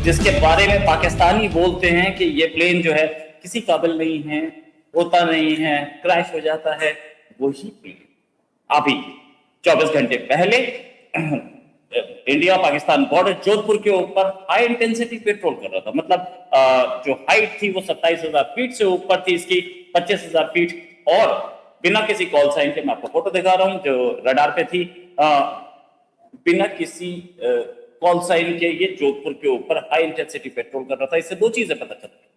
जिसके बारे में पाकिस्तानी बोलते हैं कि ये प्लेन जो है किसी काबिल नहीं है, होता नहीं है, क्रैश हो जाता है, वही प्लेन अभी 24 घंटे पहले इंडिया पाकिस्तान बॉर्डर जोधपुर के ऊपर हाई इंटेंसिटी पेट्रोल कर रहा था। मतलब जो हाइट थी वो 27,000 फीट से ऊपर थी, इसकी 25,000 फीट, और बिना किसी कॉल साइन के, मैं आपको फोटो दिखा रहा हूं जो रडार पे थी, बिना किसी कॉल साइन के ये जोधपुर के ऊपर हाई इंटेंसिटी पेट्रोल कर रहा था। इससे दो चीजें पता चलती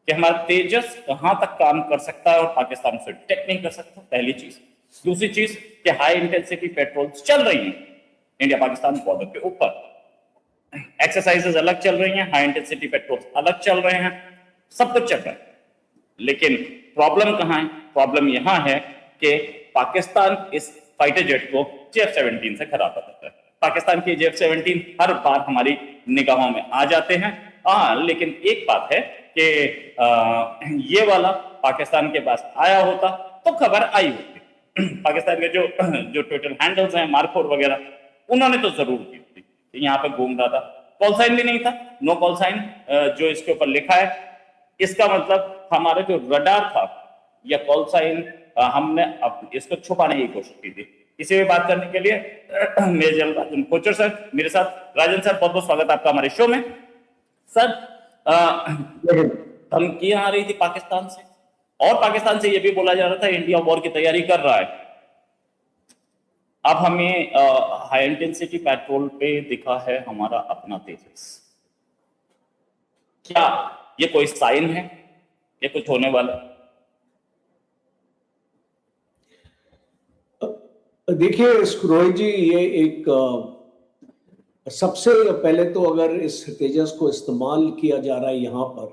कि हमारा तेजस कहां तक काम कर सकता है और पाकिस्तान उसे डिटेक्ट नहीं कर सकता, पहली चीज। दूसरी चीज कि हाई इंटेंसिटी पेट्रोल चल रही है इंडिया पाकिस्तान बॉर्डर के ऊपर, एक्सरसाइजेस अलग चल रही हैं, हाई इंटेंसिटी पेट्रोल अलग चल रहे हैं, सब कुछ चल रहा है। लेकिन प्रॉब्लम कहां है? प्रॉब्लम यहां है कि पाकिस्तान इस फाइटर जेट को JF-17 से खराब करता है। पाकिस्तान के JF-17 हर बार हमारी निगाहों में आ जाते हैं। लेकिन एक बात है कि ये वाला पाकिस्तान के पास आया होता तो खबर आई होती। पाकिस्तान के जो ट्विटर हैंडल्स हैं, मार्कोर वगैरह, उन्होंने तो जरूर की थी, यहाँ पे घूम रहा था, कॉल साइन भी नहीं था, नो कॉल साइन जो इसके ऊपर लिखा है। इसका मतलब हमारा जो रडार था या कॉल साइन, हमने इसको छुपाने की कोशिश की थी। इसी में बात करने के लिए मेजर राजन कोचर सर मेरे साथ। राजन सर, बहुत बहुत स्वागत आपका हमारे शो में। सर, धमकियां आ रही थी पाकिस्तान से, और पाकिस्तान से यह भी बोला जा रहा था इंडिया वॉर की तैयारी कर रहा है। अब हमें हाई इंटेंसिटी पेट्रोल पे दिखा है हमारा अपना तेजस। क्या ये कोई साइन है, ये कुछ होने वाला? देखिए रोहित जी, ये एक सबसे पहले तो अगर इस तेजस को इस्तेमाल किया जा रहा है यहाँ पर,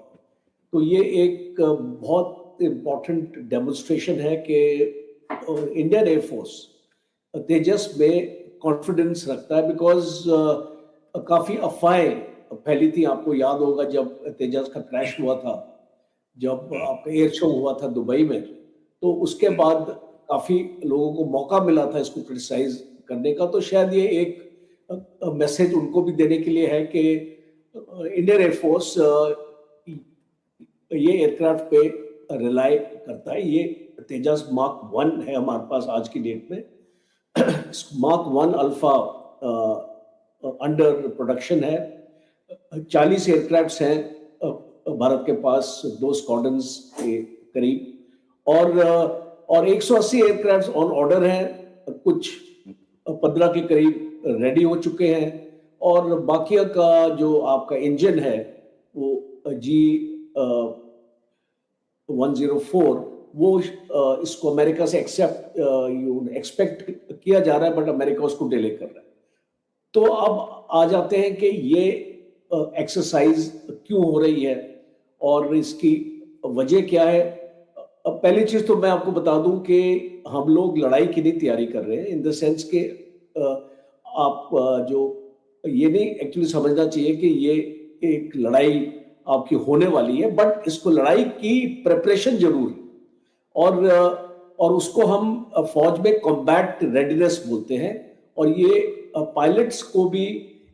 तो ये एक बहुत इम्पोर्टेंट डेमोन्स्ट्रेशन है कि इंडियन एयरफोर्स तेजस में कॉन्फिडेंस रखता है। बिकॉज काफ़ी अफवाहें फैली थी, आपको याद होगा जब तेजस का क्रैश हुआ था, जब आपका एयर शो हुआ था दुबई में, तो उसके बाद काफ़ी लोगों को मौका मिला था इसको क्रिटिसाइज करने का। तो शायद ये एक मैसेज उनको भी देने के लिए है कि इंडियन एयरफोर्स ये एयरक्राफ्ट पे रिलाई करता है। ये तेजस मार्क 1 है हमारे पास आज की डेट में। मार्क 1 अल्फा अंडर प्रोडक्शन है। 40 एयरक्राफ्ट्स हैं भारत के पास, 2 स्क्वाड्रन्स के करीब, और 180 एयरक्राफ्ट्स ऑन ऑर्डर हैं। कुछ 15 के करीब रेडी हो चुके हैं, और बाकी का जो आपका इंजन है वो G104, वो इसको अमेरिका से एक्सपेक्ट किया जा रहा है, बट अमेरिका उसको डिले कर रहा है। तो अब आ जाते हैं कि ये एक्सरसाइज क्यों हो रही है और इसकी वजह क्या है। अब पहली चीज तो मैं आपको बता दूं कि हम लोग लड़ाई की नहीं तैयारी कर रहे हैं, इन द सेंस के आप जो ये नहीं एक्चुअली समझना चाहिए कि ये एक लड़ाई आपकी होने वाली है, बट इसको लड़ाई की प्रिपरेशन जरूर है, और उसको हम फौज में कॉम्बैट रेडीनेस बोलते हैं। और ये पायलट्स को भी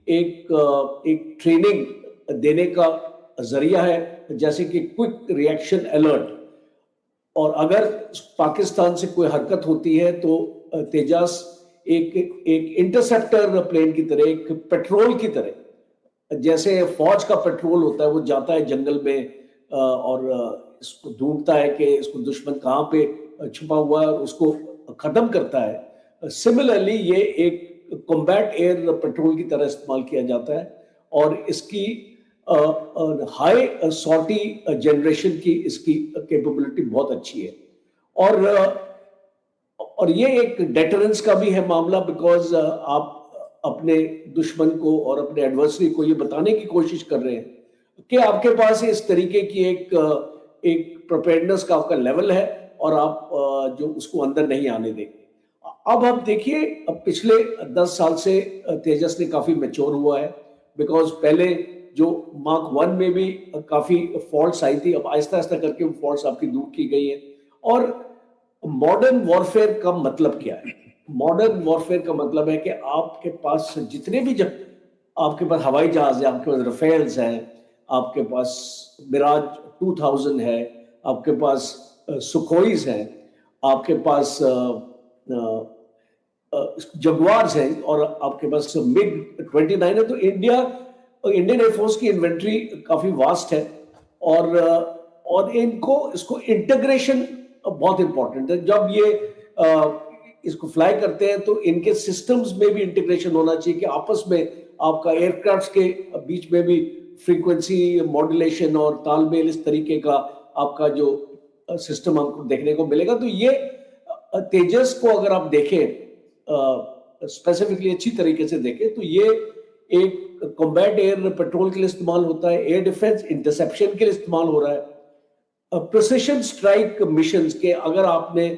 एक ट्रेनिंग देने का जरिया है, जैसे कि क्विक रिएक्शन अलर्ट। और अगर पाकिस्तान से कोई हरकत होती है तो तेजस एक इंटरसेप्टर प्लेन की तरह, एक पेट्रोल की तरह, जैसे फौज का पेट्रोल होता है, वो जाता है जंगल में और इसको ढूंढता है कि इसको दुश्मन कहाँ पे छुपा हुआ है और उसको खत्म करता है। सिमिलरली ये एक कॉम्बैट एयर पेट्रोल की तरह इस्तेमाल किया जाता है, और इसकी हाई सॉर्टी जनरेशन की इसकी कैपेबिलिटी बहुत अच्छी है। और ये एक डेटरेंस का भी है मामला, बिकॉज आप अपने दुश्मन को और अपने एडवर्सरी को ये बताने की कोशिश कर रहे हैं कि आपके पास इस तरीके की एक प्रिपेयर्डनेस का आपका लेवल है, और आप जो उसको अंदर नहीं आने देंगे। अब आप देखिए, अब पिछले 10 साल से तेजस ने काफी मैच्योर हुआ है, बिकॉज पहले जो मार्क 1 में भी काफी फॉल्ट्स आई थी, अब आहिस्ता आहिस्ता करके वो फॉल्ट्स आपकी दूर की गई है। और मॉडर्न वॉरफेयर का मतलब क्या है? मॉडर्न वॉरफेयर का मतलब है कि आपके पास जितने भी आपके पास हवाई जहाज है, आपके पास रफेल्स हैं, आपके पास मिराज 2000 है, आपके पास सुखोईस हैं, आपके पास जगुआर्स हैं, और आपके पास मिग 29 है। तो इंडियन एयरफोर्स की इन्वेंट्री काफी वास्ट है, और इसको इंटीग्रेशन बहुत इंपॉर्टेंट है। जब ये इसको फ्लाई करते हैं तो इनके सिस्टम्स में भी इंटीग्रेशन होना चाहिए कि आपस में आपका एयरक्राफ्ट के बीच में भी फ्रीक्वेंसी मॉड्यूलेशन और तालमेल इस तरीके का आपका जो सिस्टम हमको देखने को मिलेगा। तो ये तेजस को अगर आप देखें स्पेसिफिकली अच्छी तरीके से देखें तो ये एक कॉम्बैट एयर पेट्रोल के लिए इस्तेमाल होता है, एयर डिफेंस इंटरसेप्शन के लिए इस्तेमाल हो रहा है, प्रिसिशन स्ट्राइक मिशंस के अगर आपने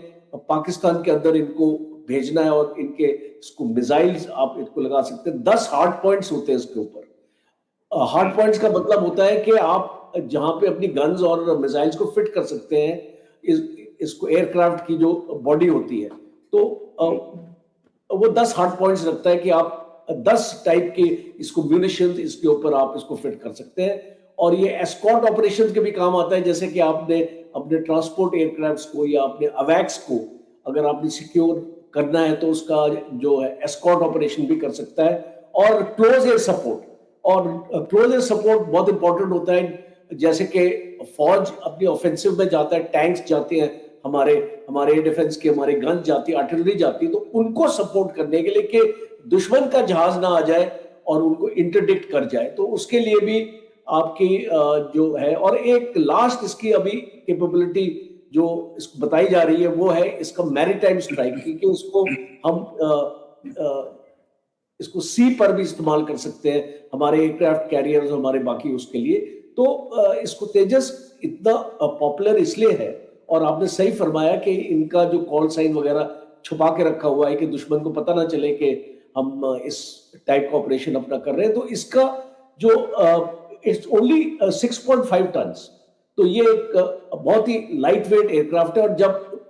पाकिस्तान के अंदर इनको भेजना है और इनके इसको मिसाइल्स आप इनको लगा सकते हैं। 10 हार्ड पॉइंट्स होते हैं इसके ऊपर। हार्ड पॉइंट्स का मतलब होता है कि आप जहां पे अपनी गन्स और मिसाइल्स को फिट कर सकते हैं इसको एयरक्राफ्ट की जो बॉडी होती है, तो वो 10 हार्ड पॉइंट्स रखता है कि आप 10 टाइप के इसको म्यूनिशंस इसके ऊपर आप इसको फिट कर सकते हैं। और ये एस्कॉर्ट ऑपरेशंस के भी काम आता है, जैसे कि आपने अपने ट्रांसपोर्ट एयरक्राफ्ट्स को या अपने अवैक्स को अगर आपने सिक्योर करना है तो उसका जो है एस्कॉर्ट ऑपरेशन भी कर सकता है। और क्लोज एयर सपोर्ट, और क्लोज एयर सपोर्ट बहुत इंपॉर्टेंट होता है। जैसे कि फौज अपनी ऑफेंसिव में जाता है, टैंक्स जाते हैं, हमारे एयर डिफेंस के हमारे गन्स जाती है, आर्टिलरी जाती है, तो उनको सपोर्ट करने के लिए कि दुश्मन का जहाज ना आ जाए और उनको इंटरडिक्ट कर जाए, तो उसके लिए भी आपकी जो है। और एक लास्ट इसकी अभी कैपेबिलिटी जो इसको बताई जा रही है वो है इसका मैरीटाइम स्ट्राइक, क्योंकि उसको हम इसको सी पर भी इस्तेमाल कर सकते हैं हमारे एयरक्राफ्ट कैरियर्स हमारे बाकी उसके लिए। तो इसको तेजस इतना पॉपुलर इसलिए है, और आपने सही फरमाया कि इनका जो कॉल साइन वगैरह छुपा के रखा हुआ है कि दुश्मन को पता ना चले कि हम इस टाइप का ऑपरेशन अपना कर रहे हैं। तो इसका जो इट्स ओनली 6.5 टन, तो ये एक बहुत ही लाइट वेट एयरक्राफ्ट है, और जब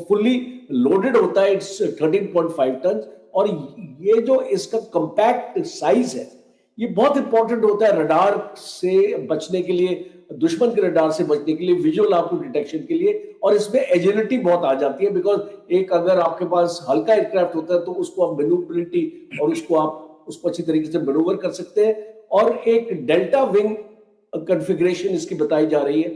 फुल्ली लोडेड होता है इट्स 13.5 टन। और ये जो इसका कंपैक्ट साइज है ये बहुत इंपॉर्टेंट होता है रडार से बचने के लिए, दुश्मन के रडार से बचने के लिए, विजुअल आपको डिटेक्शन के लिए। और इसमें एजिलिटी बहुत आ जाती है, बिकॉज एक अगर आपके पास हल्का एयरक्राफ्ट होता है तो उसको आप मैन्यूवरेबिलिटी और उसको अच्छी तरीके से मैनूवर कर सकते हैं। और एक डेल्टा विंग कॉन्फ़िगरेशन इसकी बताई जा रही है,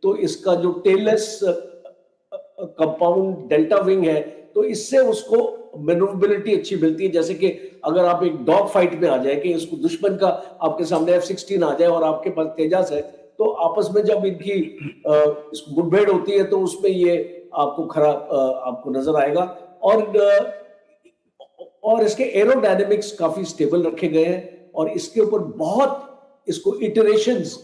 तो इसका जो टेललेस कंपाउंड डेल्टा विंग है तो इससे उसको मैनूवरेबिलिटी अच्छी मिलती है। जैसे कि अगर आप एक डॉग फाइट में आ जाए कि इसको दुश्मन का आपके सामने F-16 आ जाए और आपके पास तेजस है, तो आपस में जब इनकी इसको मुठभेड़ होती है तो उसमें ये आपको आपको नजर आएगा। और इसके एरोडायनेमिक्स काफी स्टेबल रखे गए हैं, और इसके ऊपर बहुत इसको इटरेशंस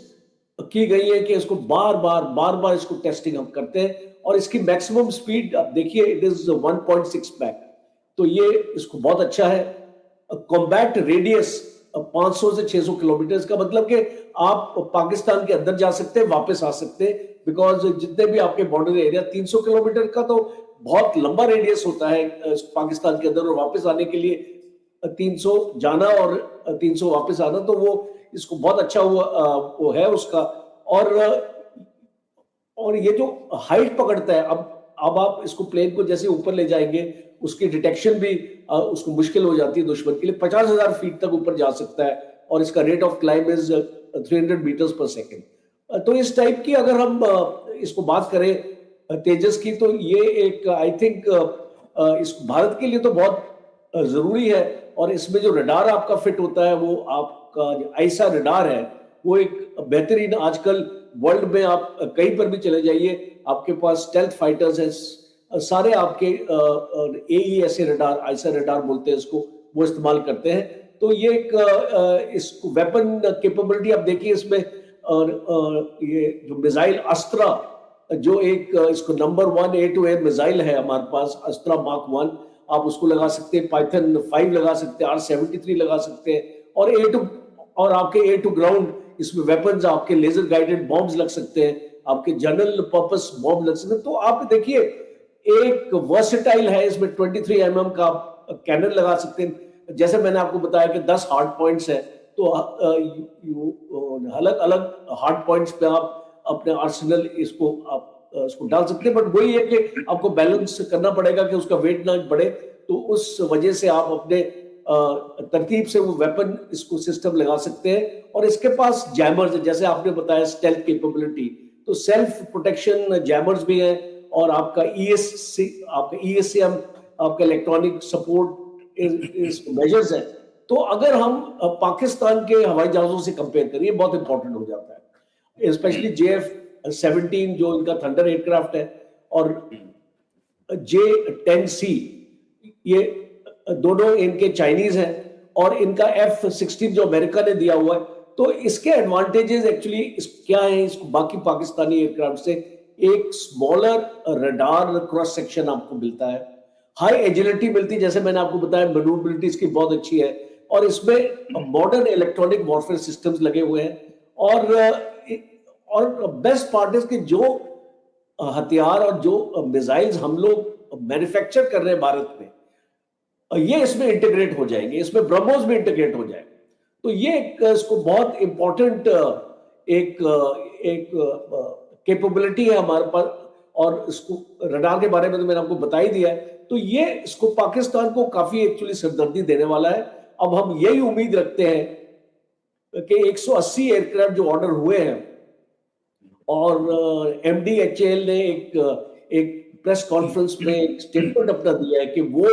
की गई है कि इसको बार बार इसको टेस्टिंग हम करते हैं। और इसकी मैक्सिमम स्पीड आप देखिए इट इज 1.6 मैक, तो ये इसको बहुत अच्छा है। कॉम्बैट रेडियस 500 से 600 किलोमीटर का मतलब कि आप पाकिस्तान के अंदर जा सकते हैं, वापस आ सकते हैं, बिकॉज जितने भी आपके बॉर्डर एरिया 300 किलोमीटर का तो बहुत लंबा रेडियस होता है पाकिस्तान के अंदर, और वापस आने के लिए 300 जाना और 300 वापस आना, तो वो इसको बहुत अच्छा वो है उसका। और ये जो हाइट पकड़ता है, अब आप इसको प्लेन को जैसे ऊपर ले जाएंगे उसकी डिटेक्शन भी उसको मुश्किल हो जाती है दुश्मन के लिए। 50,000 फीट तक ऊपर जा सकता है, और इसका rate of climb is 300 metres per second. तो इस टाइप की अगर हम इसको बात करें तेजस की, तो ये एक आई थिंक इस भारत के लिए तो बहुत जरूरी है। और इसमें जो रडार आपका फिट होता है वो आपका जो आईसा रडार है वो एक बेहतरीन, आजकल वर्ल्ड में आप कहीं पर भी चले जाइए आपके पास स्टेल्थ फाइटर्स हैं, सारे आपके AESA रडार, आईसा रडार बोलते हैं इसको, वो इस्तेमाल करते हैं। तो ये एक इसको वेपन कैपेबिलिटी आप देखिए इसमें, ये जो मिसाइल अस्त्रा जो एक इसको नंबर 1 A-to-A मिसाइल है हमारे पास, अस्त्रा मार्क 1, आप उसको लगा सकते हैं, पाइथन 5 लगा सकते हैं, R-73 लगा सकते हैं, और आपके A to ग्राउंड इसमें वेपन्स, आपके लेजर गाइडेड बॉम्ब्स लग सकते हैं, आपके जनरल पर्पस बॉम्ब लग सकते हैं। तो आप देखिए एक वर्सेटाइल है, इसमें 23 mm का कैनन लगा सकते हैं। जैसे मैंने आपको बताया कि 10 हार्ड पॉइंट्स है, तो अलग अलग हार्ड पॉइंट्स पे आप अपने आर्सेनल इसको डाल सकते हैं, बट वही है कि आपको बैलेंस करना पड़ेगा कि उसका वेट ना बढ़े, तो उस वजह से आप अपने तरतीब से वो वेपन इसको सिस्टम लगा सकते हैं। और इसके पास जैमर्स, जैसे आपने बताया स्टेल्थ कैपेबिलिटी, तो सेल्फ प्रोटेक्शन जैमर्स भी है, और आपका ESCM आपका इलेक्ट्रॉनिक सपोर्ट मेजर्स है। तो अगर हम पाकिस्तान के हवाई जहाजों से कंपेयर करिए, बहुत इंपॉर्टेंट हो जाता है, स्पेशली JF-17 जो इनका थंडर एयरक्राफ्ट है, और J-10C, ये दोनों इनके चाइनीज हैं, और इनका F-16 जो अमेरिका ने दिया हुआ है। तो इसके एडवांटेजेस एक्चुअली क्या है इसको बाकी पाकिस्तानी एयरक्राफ्ट से? एक स्मॉलर रडार क्रॉस सेक्शन आपको मिलता है, हाई एजिलिटी मिलती है, जैसे मैंने आपको बताया मैन्यूवरेबिलिटी इसकी बहुत अच्छी है, और इसमें मॉडर्न इलेक्ट्रॉनिक वॉरफेयर सिस्टम्स लगे हुए हैं। और बेस्ट पार्ट है कि जो हथियार और जो मिसाइल्स हम लोग मैन्युफैक्चर कर रहे हैं भारत में, ये इसमें इंटीग्रेट हो जाएंगे, इसमें ब्रह्मोस में इंटीग्रेट हो जाएंगे। तो ये इसको बहुत इंपॉर्टेंट एक कैपेबिलिटी है हमारे पास, और इसको रडार के बारे में तो मैंने आपको बता ही दिया है। तो ये इसको पाकिस्तान को काफी एक्चुअली सिरदर्दी देने वाला है। अब हम यही उम्मीद रखते हैं कि 180 एयरक्राफ्ट जो ऑर्डर हुए हैं, और MDHAL ने एक प्रेस कॉन्फ्रेंस में एक स्टेटमेंट अपना दिया है कि वो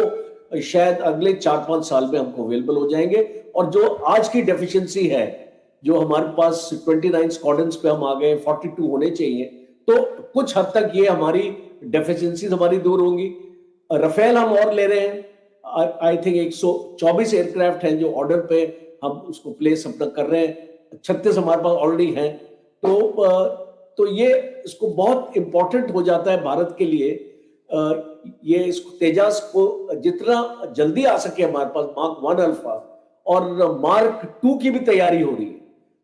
शायद अगले 4-5 साल में हमको अवेलेबल हो जाएंगे। और जो आज की डेफिशिएंसी है, जो हमारे पास 29 स्क्वाड्रन्स पे हम आ गए, 42 होने चाहिए, तो कुछ हद तक ये हमारी डेफिशिएंसीज हमारी दूर होंगी। राफेल हम और ले रहे हैं, आई थिंक 124 एयरक्राफ्ट हैं जो ऑर्डर पे हम उसको प्लेस अपना कर रहे हैं, 36 हमारे पास ऑलरेडी हैं। तो ये इसको बहुत इंपॉर्टेंट हो जाता है भारत के लिए, ये इसको तेजास को जितना जल्दी आ सके हमारे पास मार्क 1 अल्फा, और मार्क 2 की भी तैयारी हो रही है।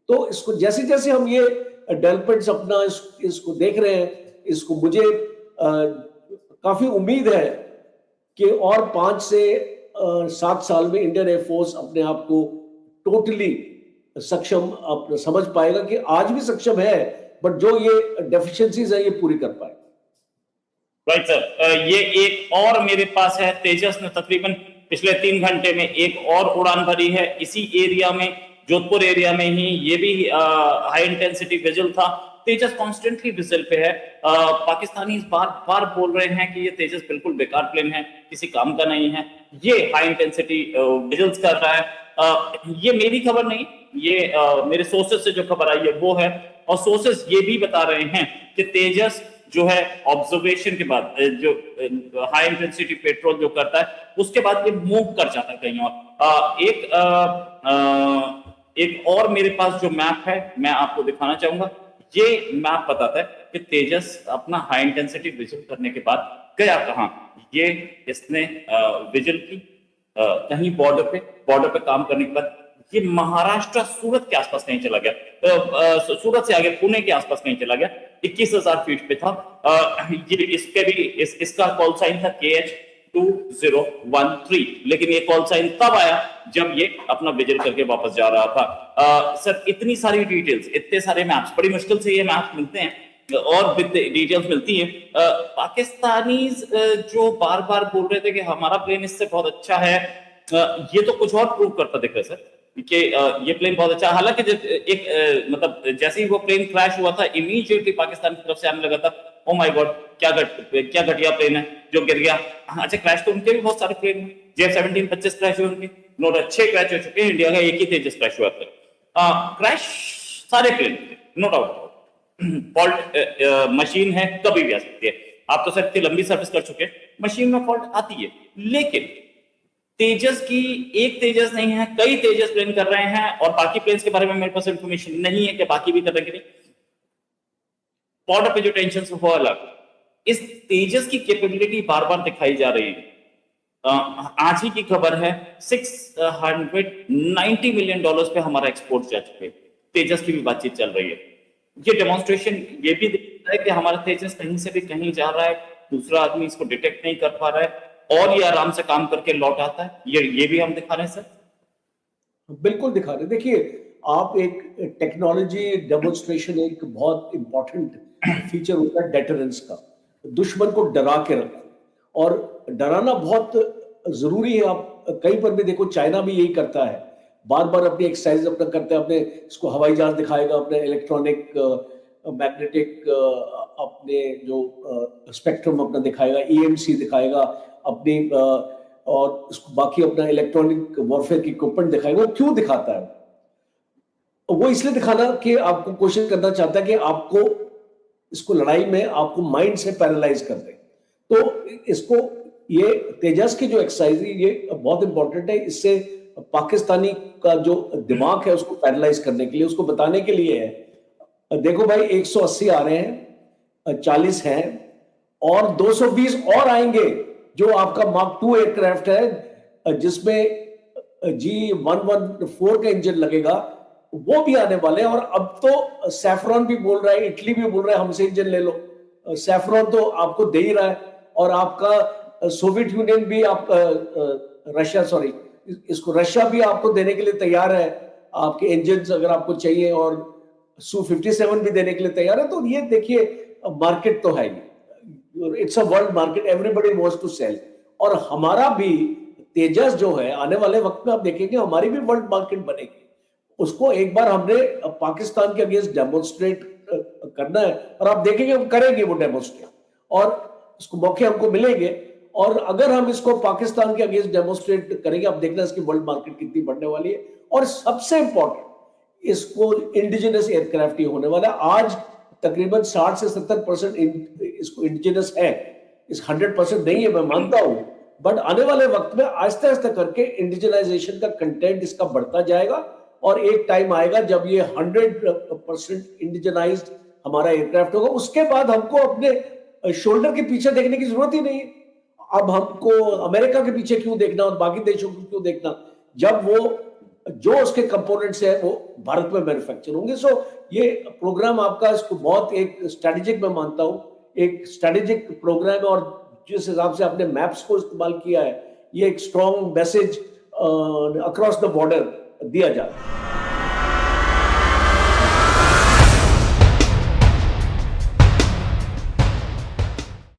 तो इसको जैसे जैसे हम ये डेवलपमेंट्स अपना इसको देख रहे हैं, इसको मुझे काफी उम्मीद है कि और 5 से 7 साल में इंडियन एयरफोर्स अपने आप को टोटली सक्षम आप समझ पाएगा, कि आज भी सक्षम है, बट जो ये डेफिशिएंसीज है ये पूरी कर पाए। राइट सर, ये एक और मेरे पास है, तेजस ने तकरीबन पिछले 3 घंटे में एक और उड़ान भरी है इसी एरिया में, जोधपुर एरिया में ही। ये भी हाई इंटेंसिटी विजिल था। तेजस कॉन्स्टेंटली विजिल पे है। पाकिस्तानी बार बार बोल रहे हैं कि ये तेजस बिल्कुल बेकार प्लेन है, किसी काम का नहीं है, ये हाई इंटेंसिटी विजिल्स कर रहा है। ये मेरी खबर नहीं, ये मेरे सोर्सेस से जो खबर आई है वो है। और सोर्सेस ये भी बता रहे हैं कि तेजस जो है ऑब्जर्वेशन के बाद जो हाई इंटेंसिटी पेट्रोल जो करता है, उसके बाद ये मूव कर जाता है कहीं और। एक और मेरे पास जो मैप है मैं आपको दिखाना चाहूंगा। ये मैप बताता है कि तेजस अपना हाई इंटेंसिटी विजिल करने के बाद गया कहां। ये इसने विजिल की कहीं बॉर्डर पे काम करने के बाद ये महाराष्ट्र सूरत के आसपास कहीं चला गया, सूरत से आगे पुणे के आसपास कहीं चला गया, 21,000 फीट पे था। ये इसके भी इसका कॉल साइन था KH2013, लेकिन ये कॉल साइन तब आया जब ये अपना विजिल करके वापस जा रहा था। सर इतनी सारी डिटेल्स, इतने सारे मैप्स, बड़ी मुश्किल से ये मैप्स मिलते हैं और डिटेल्स मिलती है। पाकिस्तानी जो बार बार बोल रहे थे कि हमारा प्लेन इससे बहुत अच्छा है, ये तो कुछ और प्रूव करता दिख रहा है सर कि ये प्लेन बहुत अच्छा। हालांकि एक मतलब जैसे ही वो प्लेन क्रैश हुआ था, इमीडिएटली पाकिस्तान की तरफ से आने लगा था, ओ माय गॉड क्या घटिया प्लेन है जो गिर गया। अच्छा, क्रैश तो उनके भी बहुत सारे प्लेन हैं, JF-17 25 क्रैश हुए उनके, नोट अच्छे क्रैश हो चुके हैं। इंडिया का एक ही तेजस क्रैश हुआ था। क्रैश सारे plane no doubt. Fault machine है, कभी भी आ सकती है। आप तो सर इतनी लंबी सर्विस कर चुके हैं, मशीन में फॉल्ट आती है, लेकिन तेजस की एक तेजस नहीं है, कई तेजस प्लेन कर रहे हैं। और बाकी प्लेन्स के बारे में मेरे पास इंफॉर्मेशन नहीं है कि बाकी भी कर रहे हैं। बॉर्डर पे जो टेंशन हुआ अलग, इस तेजस की कैपेबिलिटी बार बार दिखाई जा रही है। आज ही की खबर है $690 मिलियन पे हमारा एक्सपोर्ट जा चुके, तेजस की भी बातचीत चल रही है। ये डेमोन्स्ट्रेशन ये भी दिखता है कि हमारा तेजस कहीं से भी कहीं जा रहा है, दूसरा आदमी इसको डिटेक्ट नहीं कर पा रहा है, और ये आराम से काम करके लौट आता है। ये भी हम दिखा रहे हैं सर। बिल्कुल दिखा रहे। देखिए, आप एक टेक्नोलॉजी डेमोन्स्ट्रेशन एक बहुत इंपॉर्टेंट फीचर होता है डेटरेंस का। दुश्मन को डरा के रखो, और डराना बहुत जरूरी है। आप कहीं पर भी देखो, चाइना भी यही करता है, बार बार अपनी एक्सरसाइज अपना करते हैं, अपने इसको हवाई जहाज दिखाएगा, अपने इलेक्ट्रॉनिक मैग्नेटिक अपने जो स्पेक्ट्रम अपना दिखाएगा, ईएमसी दिखाएगा अपनी और उसको बाकी अपना इलेक्ट्रॉनिक वॉरफेयर की इक्विपमेंट दिखाएगा। वो क्यों दिखाता है? वो इसलिए दिखाना कि आपको कोशिश करना चाहता है कि आपको इसको लड़ाई में आपको माइंड से पैरालाइज कर दे। तो इसको ये तेजस की जो एक्सरसाइज है ये बहुत इंपॉर्टेंट है। इससे पाकिस्तानी का जो दिमाग है उसको पैरालाइज करने के लिए, उसको बताने के लिए है। देखो भाई, 180 आ रहे हैं, 40 हैं, और 220 और आएंगे। जो आपका मार्क 2 एयरक्राफ्ट है जिसमें G114 का इंजन लगेगा, वो भी आने वाले हैं। और अब तो सैफरॉन भी बोल रहा है, इटली भी बोल रहा है हमसे इंजन ले लो। सैफरॉन तो आपको दे ही रहा है, और आपका सोवियत यूनियन भी, आप रशिया, सॉरी, इसको रशिया भी आपको देने के लिए तैयार है आपके इंजन अगर आपको चाहिए, और Su-57 भी देने के लिए तैयार है। तो ये देखिए, मार्केट तो है ही, it's a world market, everybody wants to sell. और हमारा भी तेजस जो है आने वाले वक्त में आप देखेंगे हमारी भी वर्ल्ड मार्केट बनेगी। उसको एक बार हमने पाकिस्तान के अगेंस्ट डेमोन्स्ट्रेट करना है, और आप देखेंगे हम करेंगे वो डेमोन्स्ट्रेट, और इसको मौके हमको मिलेंगे। और अगर हम इसको पाकिस्तान के अगेंस्ट डेमोन्स्ट्रेट करेंगे, आप देखना इसकी वर्ल्ड मार्केट कितनी बढ़ने वाली है। और सबसे इंपॉर्टेंट, इसको इंडिजिनस एयरक्राफ्ट ही होने वाला है। आज तकरीबन 60 से 70% इसको इंडिजिनस है, इस 100% नहीं है, मैं मानता हूं, बट आने वाले वक्त में आहिस्ता आहिस्ता करके इंडिजिनाइजेशन का कंटेंट इसका बढ़ता जाएगा। और एक टाइम आएगा जब ये 100% इंडिजनाइज्ड हमारा एयरक्राफ्ट होगा। उसके बाद हमको अपने शोल्डर के पीछे देखने की जरूरत ही नहीं है। अब हमको अमेरिका के पीछे क्यों देखना और बाकी देशों को क्यों देखना, जब वो जो उसके कंपोनेंट्स है वो भारत में मैन्युफैक्चर होंगे। सो ये प्रोग्राम आपका, इसको बहुत एक स्ट्रेटेजिक मैं मानता हूं, एक स्ट्रेटेजिक प्रोग्राम है। और जिस हिसाब से आपने मैप्स को इस्तेमाल किया है, ये एक strong message across the border दिया जा रहा है।